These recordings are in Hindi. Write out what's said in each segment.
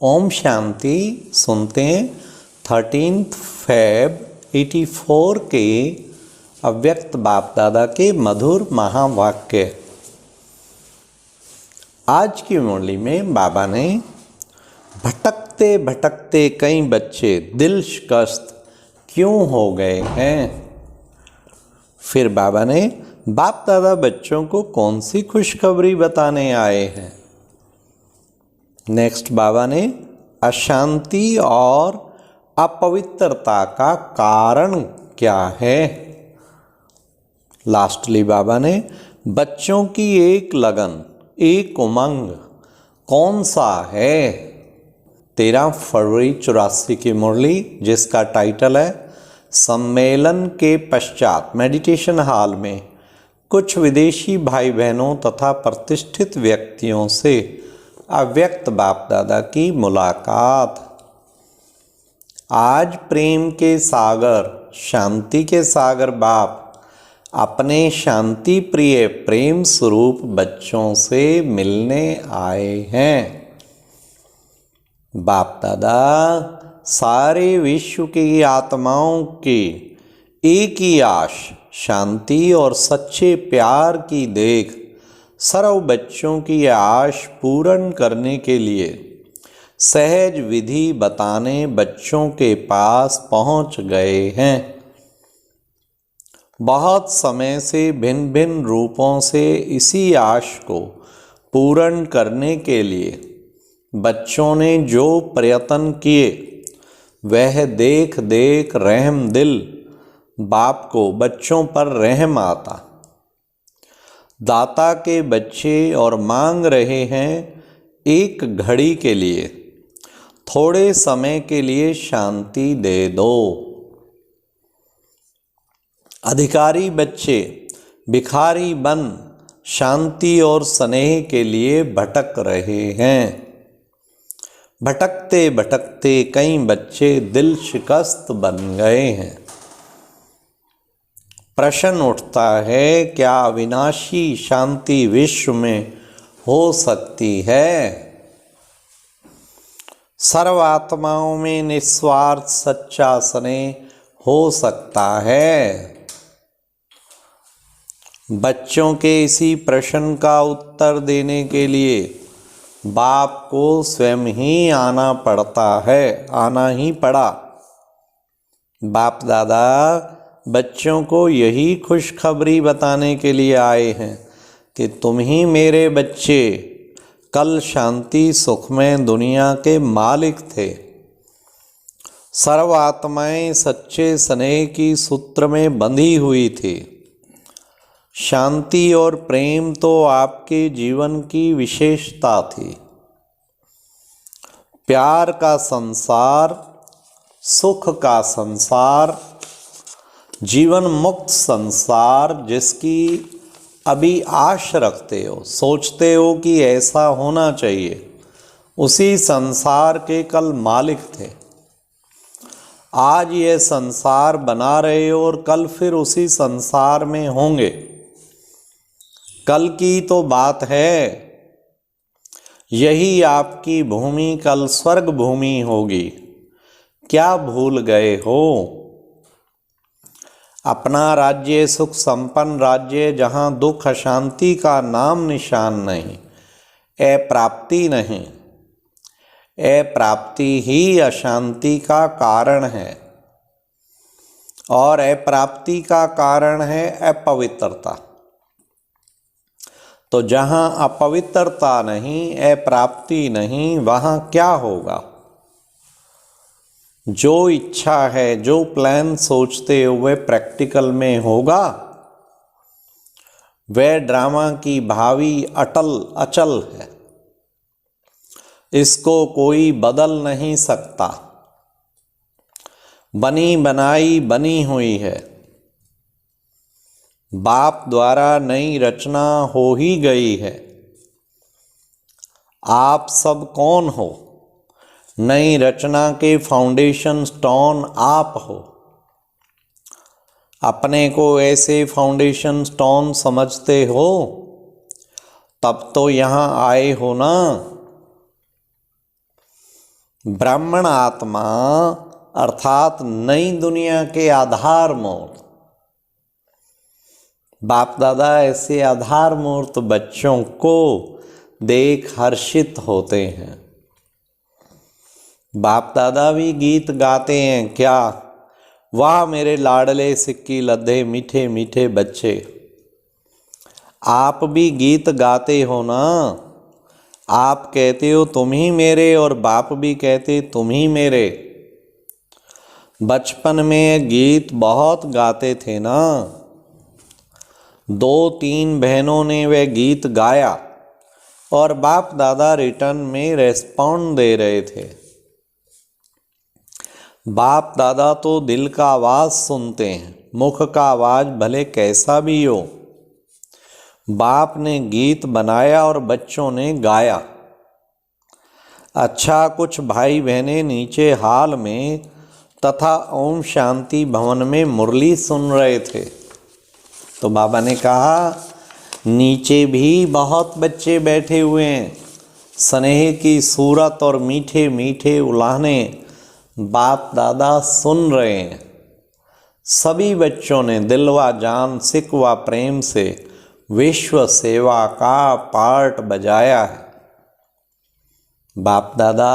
ओम शांति। सुनते हैं 13 Feb 84 के अव्यक्त बाप दादा के मधुर महावाक्य। आज की मुरली में बाबा ने भटकते भटकते कई बच्चे दिल शिकस्त क्यों हो गए हैं। फिर बाबा ने बाप दादा बच्चों को कौन सी खुशखबरी बताने आए हैं। नेक्स्ट बाबा ने अशांति और अपवित्रता का कारण क्या है। लास्टली बाबा ने बच्चों की एक लगन, एक उमंग कौन सा है। 13 फरवरी 84 की मुरली, जिसका टाइटल है सम्मेलन के पश्चात मेडिटेशन हॉल में कुछ विदेशी भाई बहनों तथा प्रतिष्ठित व्यक्तियों से अव्यक्त बाप दादा की मुलाकात। आज प्रेम के सागर, शांति के सागर बाप अपने शांति प्रिय प्रेम स्वरूप बच्चों से मिलने आए हैं। बाप दादा सारे विश्व की आत्माओं की एक ही आश, शांति और सच्चे प्यार की देख सर्व बच्चों की आश पूर्ण करने के लिए सहज विधि बताने बच्चों के पास पहुंच गए हैं। बहुत समय से भिन्न भिन्न रूपों से इसी आश को पूर्ण करने के लिए बच्चों ने जो प्रयत्न किए, वह देख देख रहम दिल बाप को बच्चों पर रहम आता। दाता के बच्चे और मांग रहे हैं एक घड़ी के लिए, थोड़े समय के लिए शांति दे दो। अधिकारी बच्चे भिखारी बन शांति और स्नेह के लिए भटक रहे हैं। भटकते भटकते कई बच्चे दिल शिकस्त बन गए हैं। प्रश्न उठता है, क्या अविनाशी शांति विश्व में हो सकती है। सर्व आत्माओं में निस्वार्थ सच्चा स्नेह हो सकता है। बच्चों के इसी प्रश्न का उत्तर देने के लिए बाप को स्वयं ही आना पड़ता है, आना ही पड़ा। बाप दादा बच्चों को यही खुशखबरी बताने के लिए आए हैं कि तुम ही मेरे बच्चे कल शांति सुखमय दुनिया के मालिक थे। सर्व आत्माएं सच्चे स्नेह की सूत्र में बंधी हुई थी। शांति और प्रेम तो आपके जीवन की विशेषता थी। प्यार का संसार, सुख का संसार, जीवन मुक्त संसार जिसकी अभी आश रखते हो, सोचते हो कि ऐसा होना चाहिए, उसी संसार के कल मालिक थे। आज ये संसार बना रहे हो और कल फिर उसी संसार में होंगे। कल की तो बात है, यही आपकी भूमि कल स्वर्ग भूमि होगी। क्या भूल गए हो। अपना राज्य सुख संपन्न राज्य, जहाँ दुख अशांति का नाम निशान नहीं, अप्राप्ति नहीं। अप्राप्ति ही अशांति का कारण है और अप्राप्ति का कारण है अपवित्रता। तो जहाँ अपवित्रता नहीं, अप्राप्ति नहीं, वहाँ क्या होगा। जो इच्छा है, जो प्लान सोचते हुए प्रैक्टिकल में होगा, वह ड्रामा की भावी अटल अचल है। इसको कोई बदल नहीं सकता। बनी बनाई बनी हुई है। बाप द्वारा नई रचना हो ही गई है। आप सब कौन हो। नई रचना के फाउंडेशन स्टोन आप हो। अपने को ऐसे फाउंडेशन स्टोन समझते हो, तब तो यहाँ आए हो ना। ब्राह्मण आत्मा अर्थात नई दुनिया के आधार मूर्त। बाप दादा ऐसे आधार मूर्त बच्चों को देख हर्षित होते हैं। बाप दादा भी गीत गाते हैं क्या, वाह मेरे लाडले सिक्की लद्दे मीठे मीठे बच्चे। आप भी गीत गाते हो ना, आप कहते हो तुम ही मेरे और बाप भी कहते तुम ही मेरे। बचपन में गीत बहुत गाते थे ना, 2-3 बहनों ने वह गीत गाया और बाप दादा रिटर्न में रेस्पॉन्ड दे रहे थे। बाप दादा तो दिल का आवाज़ सुनते हैं, मुख का आवाज़ भले कैसा भी हो। बाप ने गीत बनाया और बच्चों ने गाया। अच्छा, कुछ भाई बहनें नीचे हाल में तथा ओम शांति भवन में मुरली सुन रहे थे, तो बाबा ने कहा नीचे भी बहुत बच्चे बैठे हुए हैं, स्नेह की सूरत और मीठे मीठे उलाहने बाप दादा सुन रहे हैं। सभी बच्चों ने दिलवा जान सिकवा प्रेम से विश्व सेवा का पार्ट बजाया है। बाप दादा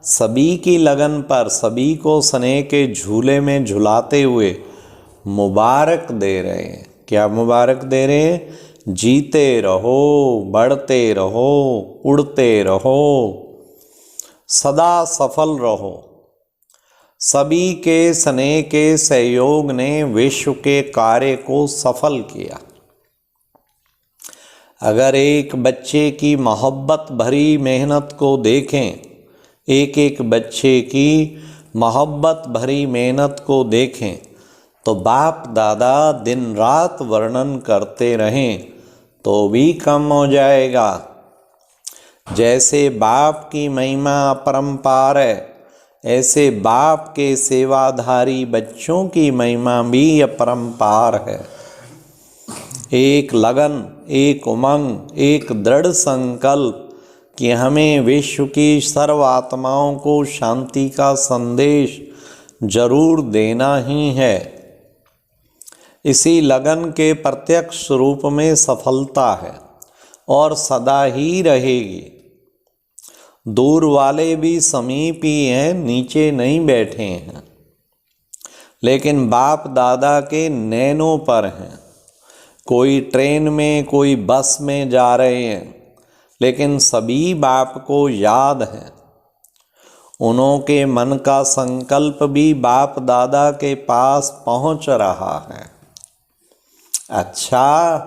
सभी की लगन पर सभी को स्नेह के झूले में झुलाते हुए मुबारक दे रहे हैं। क्या मुबारक दे रहे हैं? जीते रहो, बढ़ते रहो, उड़ते रहो, सदा सफल रहो। सभी के स्नेह के सहयोग ने विश्व के कार्य को सफल किया। अगर एक बच्चे की मोहब्बत भरी मेहनत को देखें, एक एक बच्चे की मोहब्बत भरी मेहनत को देखें, तो बाप दादा दिन रात वर्णन करते रहें तो भी कम हो जाएगा। जैसे बाप की महिमा अपरंपार है, ऐसे बाप के सेवाधारी बच्चों की महिमा भी अपरंपार है। एक लगन, एक उमंग, एक दृढ़ संकल्प कि हमें विश्व की सर्व आत्माओं को शांति का संदेश जरूर देना ही है। इसी लगन के प्रत्यक्ष रूप में सफलता है और सदा ही रहेगी। दूर वाले भी समीप ही हैं, नीचे नहीं बैठे हैं, लेकिन बाप दादा के नैनों पर हैं। कोई ट्रेन में, कोई बस में जा रहे हैं, लेकिन सभी बाप को याद है। उन्हों के मन का संकल्प भी बाप दादा के पास पहुंच रहा है। अच्छा,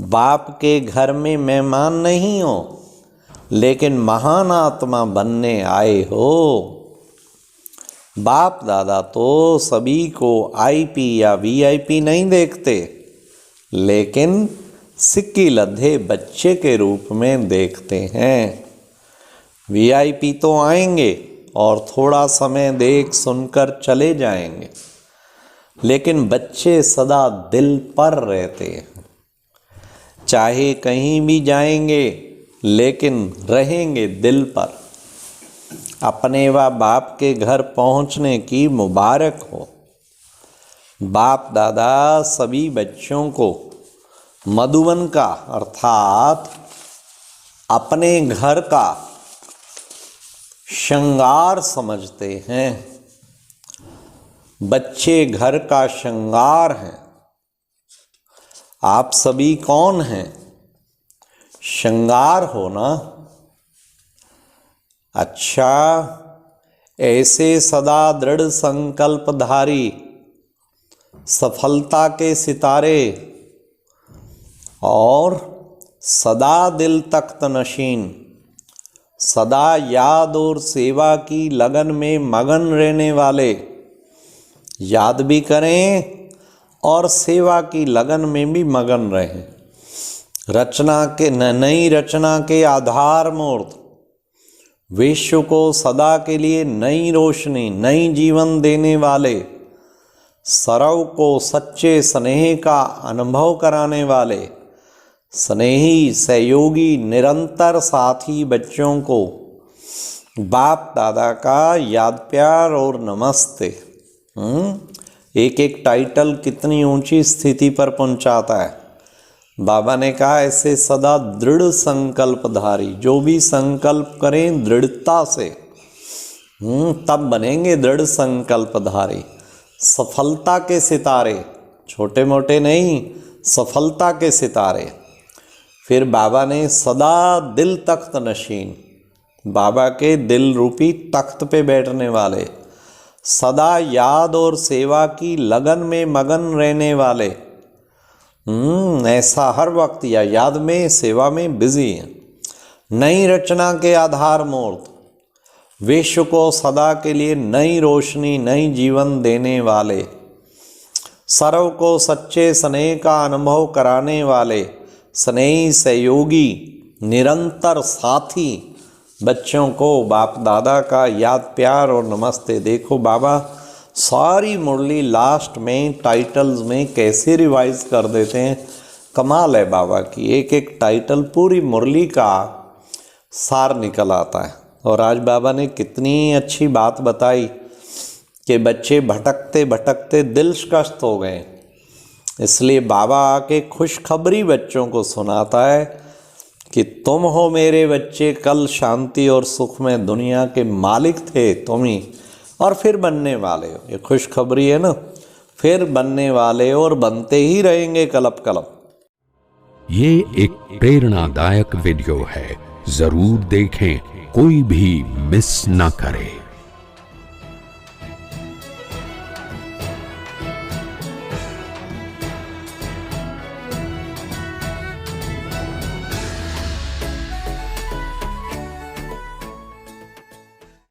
बाप के घर में मेहमान नहीं हो, लेकिन महान आत्मा बनने आए हो। बाप दादा तो सभी को आईपी या वीआईपी नहीं देखते, लेकिन सिक्की लद्दे बच्चे के रूप में देखते हैं। वीआईपी तो आएंगे और थोड़ा समय देख सुनकर चले जाएंगे, लेकिन बच्चे सदा दिल पर रहते हैं। चाहे कहीं भी जाएंगे, लेकिन रहेंगे दिल पर। अपने व बाप के घर पहुंचने की मुबारक हो। बाप दादा सभी बच्चों को मधुबन का अर्थात अपने घर का श्रृंगार समझते हैं। बच्चे घर का श्रृंगार हैं। आप सभी कौन हैं? श्रृंगार हो ना। अच्छा, ऐसे सदा दृढ़ संकल्पधारी सफलता के सितारे और सदा दिल तख्त नशीन, सदा याद और सेवा की लगन में मगन रहने वाले याद भी करें और सेवा की लगन में भी मगन रहें। रचना के नई रचना के आधार मूर्त, विश्व को सदा के लिए नई रोशनी, नई जीवन देने वाले, सर्व को सच्चे स्नेह का अनुभव कराने वाले, स्नेही सहयोगी निरंतर साथी बच्चों को बाप दादा का याद प्यार और नमस्ते। एक एक टाइटल कितनी ऊंची स्थिति पर पहुंचाता है। बाबा ने कहा ऐसे सदा दृढ़ संकल्पधारी, जो भी संकल्प करें दृढ़ता से, तब बनेंगे दृढ़ संकल्पधारी। सफलता के सितारे, छोटे मोटे नहीं, सफलता के सितारे। फिर बाबा ने सदा दिल तख्त नशीन, बाबा के दिल रूपी तख्त पे बैठने वाले, सदा याद और सेवा की लगन में मगन रहने वाले। ऐसा हर वक्त या याद में सेवा में बिजी है। नई रचना के आधार मूर्त, विश्व को सदा के लिए नई रोशनी नई जीवन देने वाले, सर्व को सच्चे स्नेह का अनुभव कराने वाले, स्नेही सहयोगी, निरंतर साथी, बच्चों को बाप दादा का याद प्यार और नमस्ते। देखो बाबा सारी मुरली लास्ट में टाइटल्स में कैसे रिवाइज कर देते हैं, कमाल है बाबा की। एक एक टाइटल पूरी मुरली का सार निकल आता है। और आज बाबा ने कितनी अच्छी बात बताई कि बच्चे भटकते भटकते दिलशकस्त हो गए, इसलिए बाबा आके खुशखबरी बच्चों को सुनाता है कि तुम हो मेरे बच्चे, कल शांति और सुख में दुनिया के मालिक थे तुम ही, और फिर बनने वाले हो। ये खुशखबरी है ना, फिर बनने वाले हो और बनते ही रहेंगे कलप कलप। ये एक प्रेरणादायक वीडियो है, जरूर देखें, कोई भी मिस ना करे।